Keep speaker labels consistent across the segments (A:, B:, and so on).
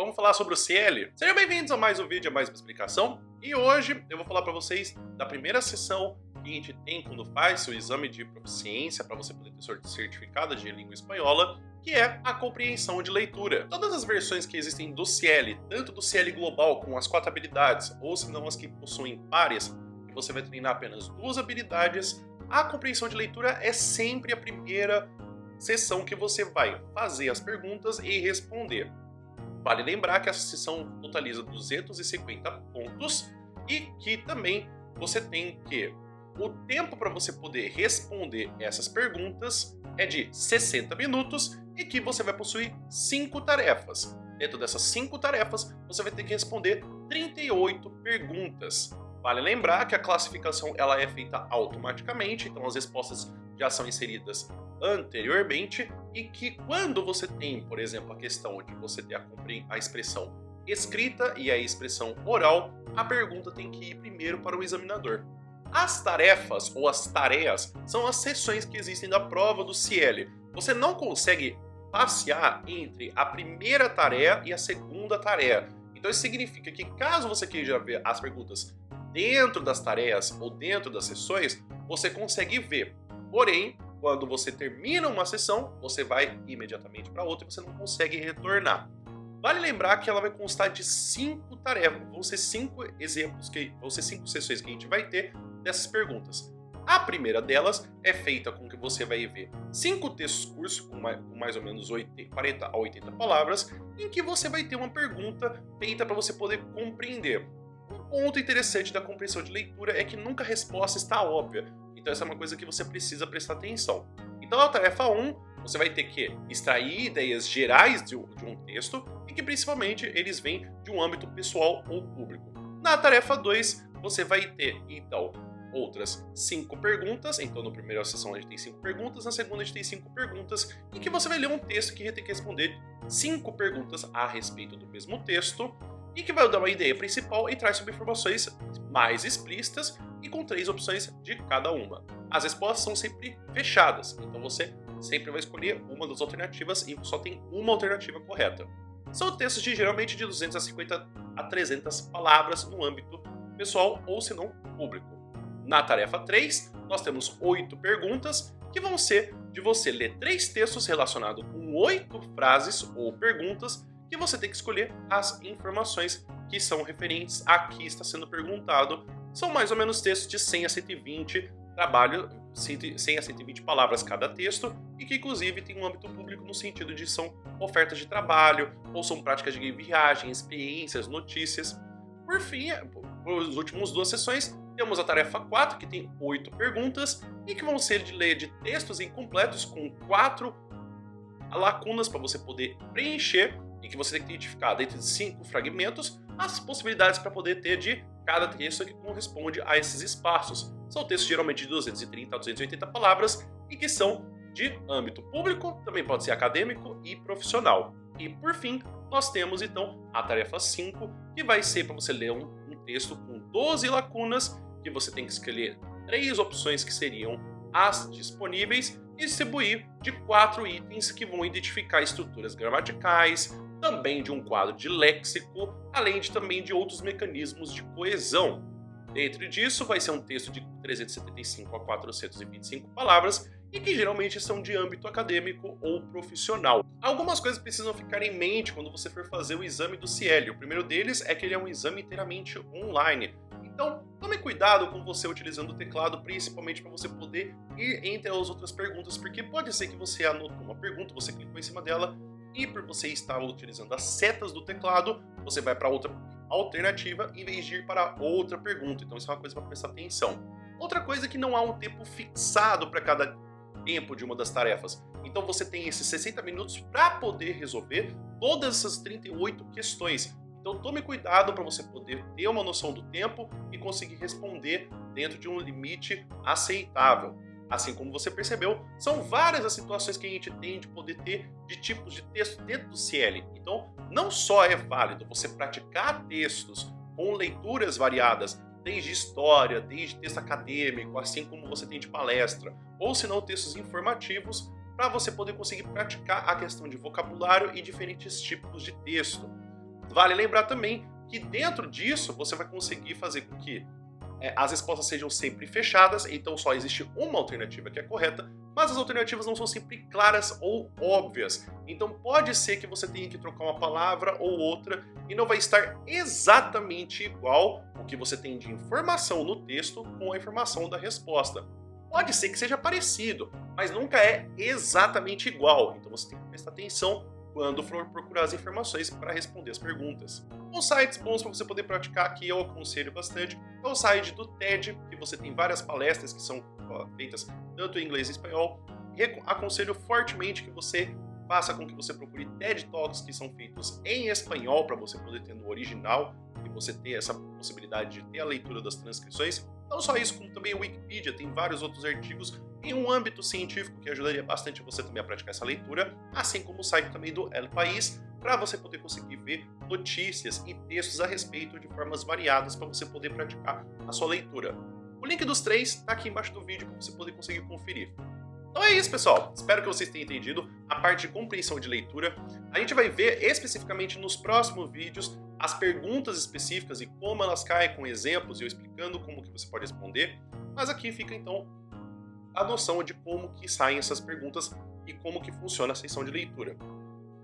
A: vamos falar sobre o CL? Sejam bem-vindos a mais um vídeo, a mais uma explicação. E hoje eu vou falar para vocês da primeira sessão que a gente tem quando faz seu exame de proficiência para você poder ter seu certificado de língua espanhola, que é a compreensão de leitura. Todas as versões que existem do CL, tanto do CL global com as 4 habilidades, ou se não as que possuem pares, que você vai treinar apenas 2 habilidades, a compreensão de leitura é sempre a primeira sessão que você vai fazer as perguntas e responder. Vale lembrar que essa sessão totaliza 250 pontos e que também você tem que o tempo para você poder responder essas perguntas é de 60 minutos e que você vai possuir 5 tarefas. Dentro dessas 5 tarefas, você vai ter que responder 38 perguntas. Vale lembrar que a classificação ela é feita automaticamente, então as respostas já são inseridas anteriormente e que quando você tem, por exemplo, a questão de você ter a expressão escrita e a expressão oral, a pergunta tem que ir primeiro para o examinador. As tarefas ou as tareas são as seções que existem da prova do CL. Você não consegue passear entre a primeira tarefa e a segunda tarefa. Então isso significa que caso você queira ver as perguntas dentro das tarefas ou dentro das sessões, você consegue ver. Porém, quando você termina uma sessão, você vai imediatamente para outra e você não consegue retornar. Vale lembrar que ela vai constar de 5 tarefas, vão ser 5 exemplos, vão ser 5 sessões que a gente vai ter dessas perguntas. A primeira delas é feita com que você vai ver 5 textos curtos com mais ou menos 40 a 80 palavras, em que você vai ter uma pergunta feita para você poder compreender. Um ponto interessante da compreensão de leitura é que nunca a resposta está óbvia. Então essa é uma coisa que você precisa prestar atenção. Então na tarefa 1, você vai ter que extrair ideias gerais de um texto e que principalmente eles vêm de um âmbito pessoal ou público. Na tarefa 2, você vai ter então outras 5 perguntas. Então na primeira sessão a gente tem 5 perguntas, na segunda a gente tem 5 perguntas, em que você vai ler um texto que tem que responder 5 perguntas a respeito do mesmo texto e que vai dar uma ideia principal e traz sobre informações mais explícitas e com 3 opções de cada uma. As respostas são sempre fechadas, então você sempre vai escolher uma das alternativas e só tem uma alternativa correta. São textos de geralmente de 250 a 300 palavras no âmbito pessoal ou se não público. Na tarefa 3, nós temos 8 perguntas que vão ser de você ler 3 textos relacionados com 8 frases ou perguntas que você tem que escolher as informações que são referentes a que está sendo perguntado. São mais ou menos textos de 100 a 120 100 a 120 palavras cada texto e que inclusive tem um âmbito público no sentido de são ofertas de trabalho ou são práticas de viagem, experiências, notícias. Por fim, as últimas 2 sessões, temos a tarefa 4, que tem 8 perguntas e que vão ser de ler de textos incompletos com 4 lacunas para você poder preencher e que você tem que identificar dentro de 5 fragmentos as possibilidades para poder ter de cada texto que corresponde a esses espaços. São textos geralmente de 230 a 280 palavras e que são de âmbito público, também pode ser acadêmico e profissional. E por fim, nós temos então a tarefa 5, que vai ser para você ler um texto com 12 lacunas, que você tem que escolher 3 opções que seriam as disponíveis e distribuir de 4 itens que vão identificar estruturas gramaticais, também de um quadro de léxico, além de também de outros mecanismos de coesão. Dentro disso vai ser um texto de 375 a 425 palavras e que geralmente são de âmbito acadêmico ou profissional. Algumas coisas precisam ficar em mente quando você for fazer o exame do CL. O primeiro deles é que ele é um exame inteiramente online. Então, tome cuidado com você utilizando o teclado, principalmente para você poder ir entre as outras perguntas, porque pode ser que você anotou uma pergunta, você clicou em cima dela e por você estar utilizando as setas do teclado, você vai para outra alternativa em vez de ir para outra pergunta. Então isso é uma coisa para prestar atenção. Outra coisa é que não há um tempo fixado para cada tempo de uma das tarefas. Então você tem esses 60 minutos para poder resolver todas essas 38 questões. Então tome cuidado para você poder ter uma noção do tempo e conseguir responder dentro de um limite aceitável. Assim como você percebeu, são várias as situações que a gente tem de poder ter de tipos de texto dentro do CL. Então, não só é válido você praticar textos com leituras variadas, desde história, desde texto acadêmico, assim como você tem de palestra, ou se não textos informativos, para você poder conseguir praticar a questão de vocabulário e diferentes tipos de texto. Vale lembrar também que dentro disso você vai conseguir fazer com que as respostas sejam sempre fechadas, então só existe uma alternativa que é correta, mas as alternativas não são sempre claras ou óbvias. Então pode ser que você tenha que trocar uma palavra ou outra e não vai estar exatamente igual o que você tem de informação no texto com a informação da resposta. Pode ser que seja parecido, mas nunca é exatamente igual, então você tem que prestar atenção quando for procurar as informações para responder as perguntas. Os sites bons para você poder praticar, que eu aconselho bastante, é o site do TED, que você tem várias palestras que são feitas tanto em inglês e espanhol. Aconselho fortemente que você faça com que você procure TED Talks que são feitos em espanhol para você poder ter no original e você ter essa possibilidade de ter a leitura das transcrições. Não só isso, como também o Wikipedia, tem vários outros artigos em um âmbito científico que ajudaria bastante você também a praticar essa leitura, assim como o site também do El País, para você poder conseguir ver notícias e textos a respeito de formas variadas para você poder praticar a sua leitura. O link dos três está aqui embaixo do vídeo para você poder conseguir conferir. Então é isso, pessoal. Espero que vocês tenham entendido a parte de compreensão de leitura. A gente vai ver especificamente nos próximos vídeos as perguntas específicas e como elas caem com exemplos e eu explicando como que você pode responder. Mas aqui fica então a noção de como que saem essas perguntas e como que funciona a sessão de leitura.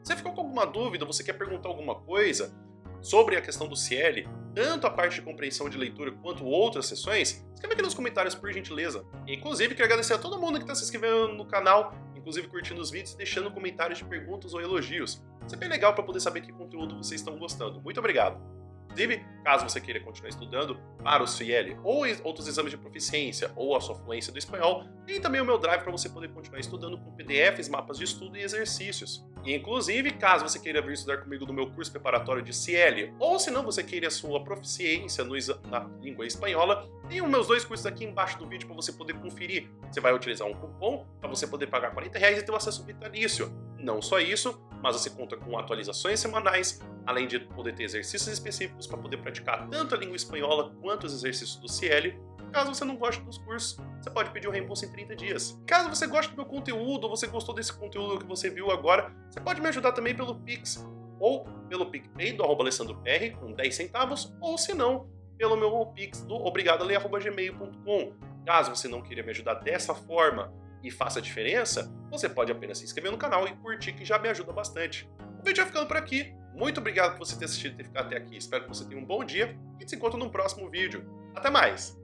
A: Você ficou com alguma dúvida, você quer perguntar alguma coisa sobre a questão do CL, tanto a parte de compreensão de leitura quanto outras sessões, escreve aqui nos comentários por gentileza. E, inclusive, quero agradecer a todo mundo que está se inscrevendo no canal, inclusive curtindo os vídeos e deixando comentários de perguntas ou elogios. Isso é bem legal para poder saber que conteúdo vocês estão gostando. Muito obrigado! Inclusive, caso você queira continuar estudando para o CL ou outros exames de proficiência ou a sua fluência do espanhol, tem também o meu drive para você poder continuar estudando com PDFs, mapas de estudo e exercícios. E, inclusive, caso você queira vir estudar comigo no meu curso preparatório de CL, ou se não você queira a sua proficiência na língua espanhola, tem os meus dois cursos aqui embaixo do vídeo para você poder conferir. Você vai utilizar um cupom para você poder pagar R$40 e ter o acesso vitalício. Não só isso, mas você conta com atualizações semanais, além de poder ter exercícios específicos para poder praticar tanto a língua espanhola quanto os exercícios do CL. Caso você não goste dos cursos, você pode pedir o reembolso em 30 dias. Caso você goste do meu conteúdo ou você gostou desse conteúdo que você viu agora, você pode me ajudar também pelo Pix ou pelo PicPay do @alessandropr com 10 centavos ou se não, pelo meu Pix do obrigadole@gmail.com. Caso você não queira me ajudar dessa forma e faça a diferença, você pode apenas se inscrever no canal e curtir, que já me ajuda bastante. O vídeo vai ficando por aqui. Muito obrigado por você ter assistido e ter ficado até aqui. Espero que você tenha um bom dia e a gente se encontra no próximo vídeo. Até mais!